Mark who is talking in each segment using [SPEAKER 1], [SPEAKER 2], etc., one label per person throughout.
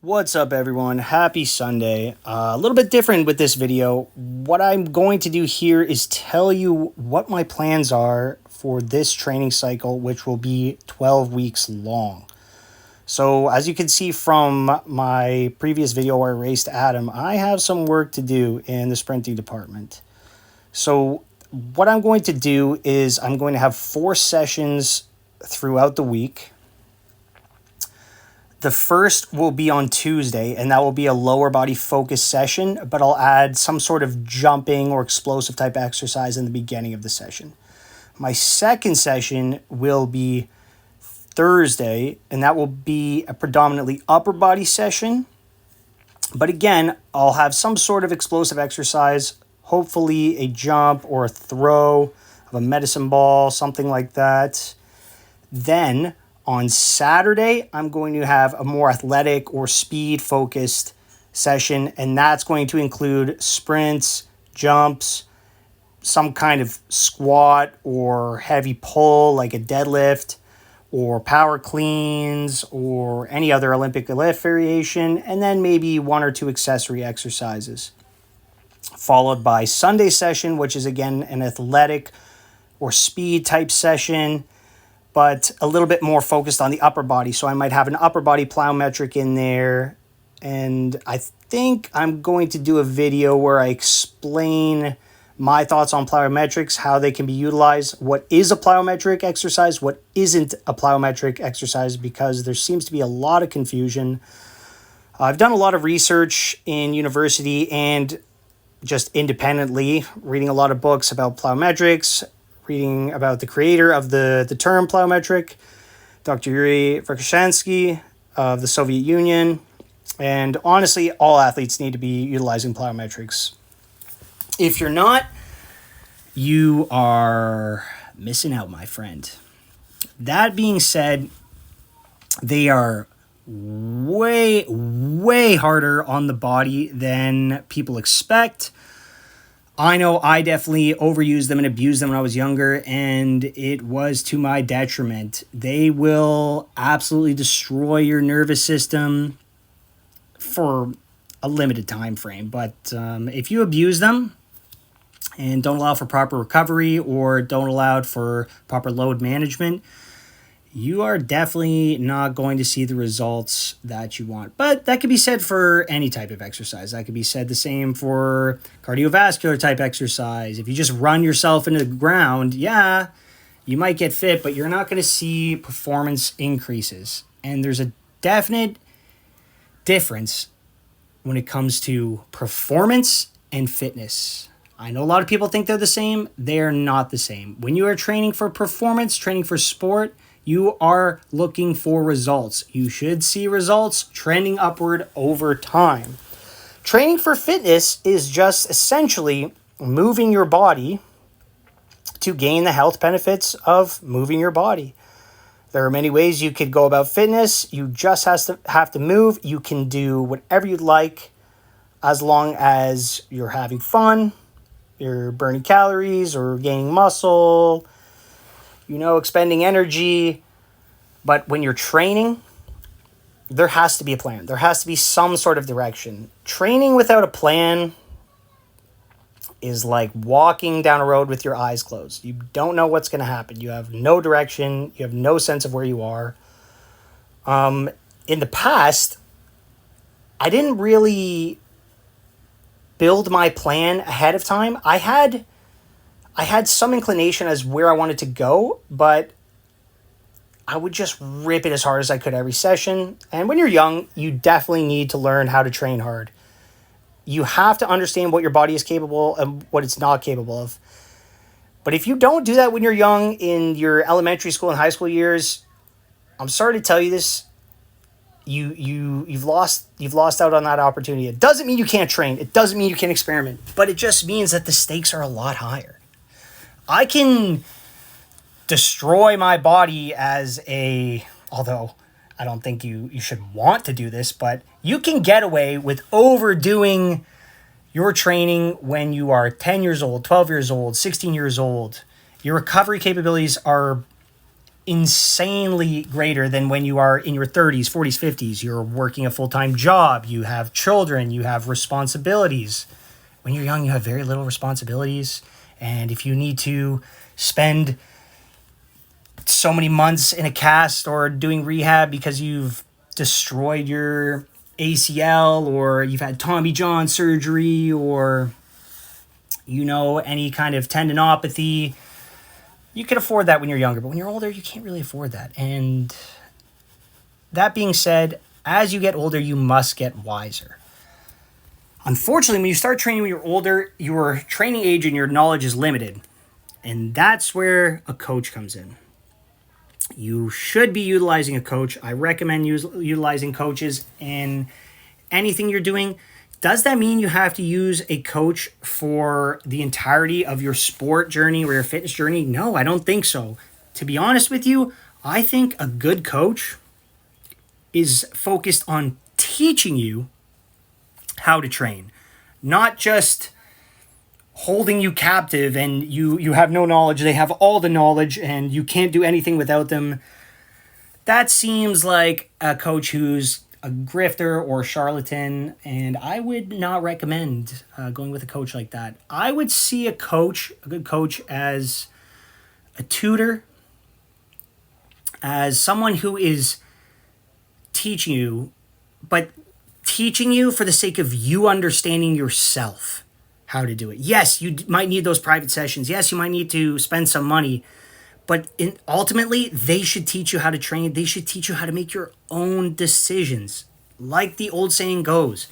[SPEAKER 1] What's up, everyone? Happy Sunday. A little bit different with this video. What I'm going to do here is tell you what my plans are for this training cycle, which will be 12 weeks long. So as you can see from my previous video where I raced Adam, I have some work to do in the sprinting department. So what I'm going to do is I'm going to have 4 sessions throughout the week. The first will be on Tuesday, and that will be a lower body focus session, but I'll add some sort of jumping or explosive type exercise in the beginning of the session. My second session will be Thursday, and that will be a predominantly upper body session. But again, I'll have some sort of explosive exercise, hopefully a jump or a throw of a medicine ball, something like that. Then on Saturday, I'm going to have a more athletic or speed-focused session, and that's going to include sprints, jumps, some kind of squat or heavy pull like a deadlift, or power cleans, or any other Olympic lift variation, and then maybe 1 or 2 accessory exercises. Followed by Sunday session, which is again an athletic or speed type session, but a little bit more focused on the upper body. So I might have an upper body plyometric in there. And I think I'm going to do a video where I explain my thoughts on plyometrics, how they can be utilized, what is a plyometric exercise, what isn't a plyometric exercise, because there seems to be a lot of confusion. I've done a lot of research in university and just independently, reading a lot of books about plyometrics, reading about the creator of the term plyometric, Dr. Yuri Verkhoshansky of the Soviet Union. And honestly, all athletes need to be utilizing plyometrics. If you're not, you are missing out, my friend. That being said, they are way, way harder on the body than people expect. I know I definitely overused them and abused them when I was younger, and it was to my detriment. They will absolutely destroy your nervous system for a limited time frame. But if you abuse them and don't allow for proper recovery or don't allow for proper load management, you are definitely not going to see the results that you want. But that could be said for any type of exercise. That could be said the same for cardiovascular type exercise. If you just run yourself into the ground, yeah, you might get fit, but you're not going to see performance increases. And there's a definite difference when it comes to performance and fitness. I know a lot of people think they're the same. They're not the same. When you are training for performance, training for sport, you are looking for results. You should see results trending upward over time. Training for fitness is just essentially moving your body to gain the health benefits of moving your body. There are many ways you could go about fitness. You just have to move. You can do whatever you'd like as long as you're having fun, you're burning calories or gaining muscle, expending energy. But when you're training, there has to be a plan. There has to be some sort of direction. Training without a plan is like walking down a road with your eyes closed. You don't know what's going to happen. You have no direction. You have no sense of where you are. In the past, I didn't really build my plan ahead of time. I had some inclination as where I wanted to go, but I would just rip it as hard as I could every session. And when you're young, you definitely need to learn how to train hard. You have to understand what your body is capable and what it's not capable of. But if you don't do that when you're young in your elementary school and high school years, I'm sorry to tell you this, you've lost out on that opportunity. It doesn't mean you can't train. It doesn't mean you can't experiment, but it just means that the stakes are a lot higher. I can destroy my body although I don't think you should want to do this, but you can get away with overdoing your training when you are 10 years old, 12 years old, 16 years old. Your recovery capabilities are insanely greater than when you are in your 30s, 40s, 50s. You're working a full-time job, you have children, you have responsibilities. When you're young, you have very little responsibilities. And if you need to spend so many months in a cast or doing rehab because you've destroyed your ACL or you've had Tommy John surgery or, any kind of tendinopathy, you can afford that when you're younger. But when you're older, you can't really afford that. And that being said, as you get older, you must get wiser. Unfortunately, when you start training when you're older, your training age and your knowledge is limited. And that's where a coach comes in. You should be utilizing a coach. I recommend utilizing coaches in anything you're doing. Does that mean you have to use a coach for the entirety of your sport journey or your fitness journey? No, I don't think so. To be honest with you, I think a good coach is focused on teaching you how to train, not just holding you captive and you have no knowledge. They have all the knowledge and you can't do anything without them. That seems like a coach who's a grifter or charlatan, and I would not recommend going with a coach like that. I would see a good coach, as a tutor, as someone who is teaching you, but teaching you for the sake of you understanding yourself how to do it. Yes, you might need those private sessions. Yes, you might need to spend some money, but ultimately, they should teach you how to train. They should teach you how to make your own decisions. Like the old saying goes,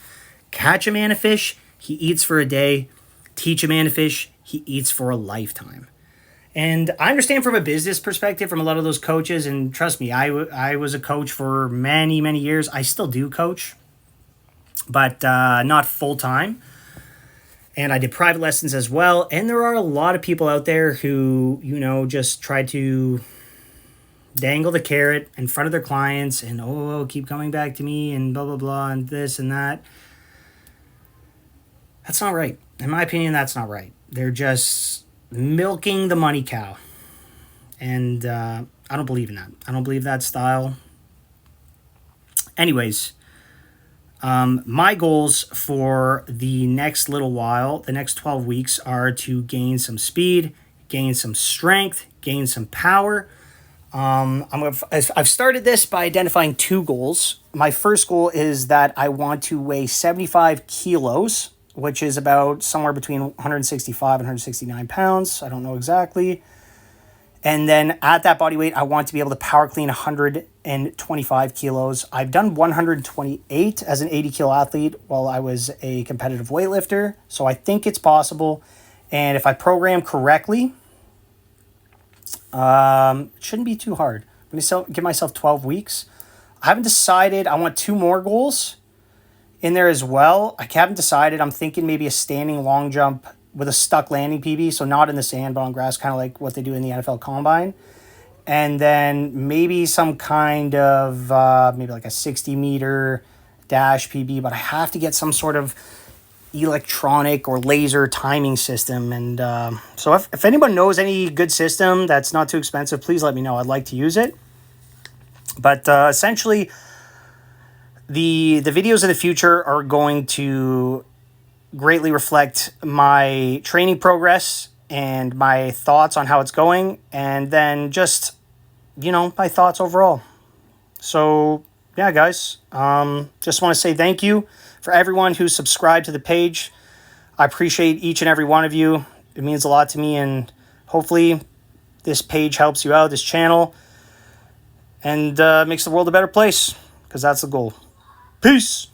[SPEAKER 1] catch a man a fish, he eats for a day. Teach a man to fish, he eats for a lifetime. And I understand from a business perspective from a lot of those coaches, and trust me, I was a coach for many, many years. I still do coach, but not full-time. And I did private lessons as well. And there are a lot of people out there who, just try to dangle the carrot in front of their clients and, keep coming back to me and blah, blah, blah, and this and that. That's not right. In my opinion, that's not right. They're just milking the money cow. And I don't believe in that. I don't believe that style. Anyways, my goals for the next little while, the next 12 weeks, are to gain some speed, gain some strength, gain some power. I've started this by identifying two goals. My first goal is that I want to weigh 75 kilos, which is about somewhere between 165 and 169 pounds. I don't know exactly. And then at that body weight, I want to be able to power clean 125 kilos. I've done 128 as an 80 kilo athlete while I was a competitive weightlifter. So I think it's possible. And if I program correctly, it shouldn't be too hard. I'm going to give myself 12 weeks. I haven't decided. I want two more goals in there as well. I haven't decided. I'm thinking maybe a standing long jump with a stuck landing PB, so not in the sand, but on grass, kind of like what they do in the NFL Combine. And then maybe some kind of, maybe like a 60-meter dash PB, but I have to get some sort of electronic or laser timing system. And so if anyone knows any good system that's not too expensive, please let me know. I'd like to use it. But essentially, the videos in the future are going to greatly reflect my training progress and my thoughts on how it's going, and then just, my thoughts overall. So, yeah, guys, just want to say thank you for everyone who's subscribed to the page. I appreciate each and every one of you. It means a lot to me, and hopefully this page helps you out, this channel, and makes the world a better place, because that's the goal. Peace!